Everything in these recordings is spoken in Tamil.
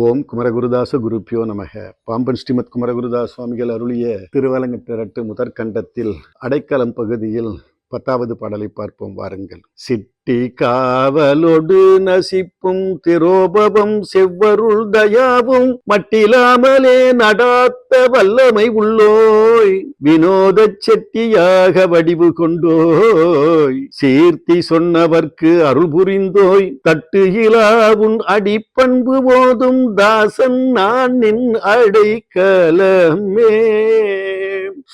ஓம் குமரகுருதாச குருப்பியோ நமக. பாம்பன் ஸ்ரீமத் குமரகுருதாஸ் சுவாமிகள் அருளிய திருவலங்கத்திரட்டு முதற்கண்டத்தில் அடைக்கலம் பகுதியில் 10வது பாடலை பார்ப்போம் வாருங்கள். சிட்டி காவலோடு நசிப்பும் திரோபவம் செவ்வருள் தயாவும் மட்டிலாமலே நடாத்த வல்லமை உள்ளோய், வினோத செட்டியாக வடிவு கொண்டோய், சீர்த்தி சொன்னவர்க்கு அருள் புரிந்தோய், தட்டு இலாவுன் அடிப்பண்பு போதும் தாசன் நான் நின் அடைக்கலமே.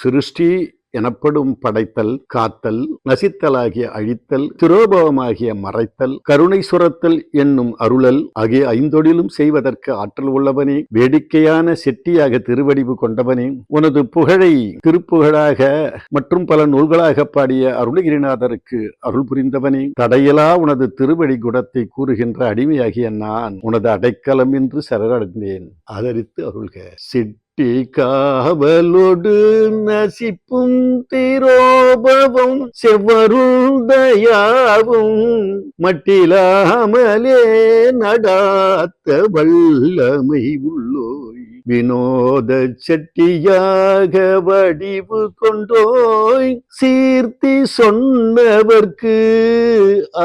சிருஷ்டி எனப்படும் படைத்தல், காத்தல், நசித்தலாகிய அழித்தல், திரோபவமாகிய மறைத்தல், கருணை சுரத்தல் என்னும் அருளல் ஆகிய ஐந்தொழிலும் செய்வதற்கு ஆற்றல் உள்ளவனே, வேடிக்கையான செட்டியாக திருவடிவு கொண்டவனே, உனது புகழை திருப்புகழாக மற்றும் பல நூல்களாக பாடிய அருணகிரிநாதருக்கு அருள் புரிந்தவனே, தடையிலா உனது திருவடி குணத்தை கூறுகின்ற அடிமையாகிய நான் உனது அடைக்கலம் என்று சரணடைந்தேன், ஆதரித்து அருள்க. காவலோடு நசிப்பும் திரோபவம் செவ்வருள் தயாவும் மட்டிலாமலே நடாத்த வல்லமை உள்ளோய், வினோத செட்டியாக வடிவு கொண்டோய், சீர்த்தி சொன்னவர்க்கு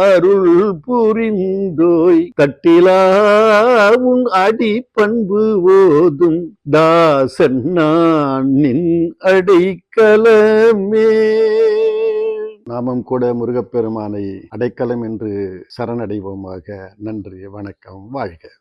அருள் புரிந்தோய், தட்டிலாவும் அடி பண்பு ஓதும் தாசன் நான் நின் அடைக்கலமே. நாமும் கூட முருகப்பெருமானை அடைக்கலம் என்று சரணடைவோமாக. நன்றி, வணக்கம், வாழ்க.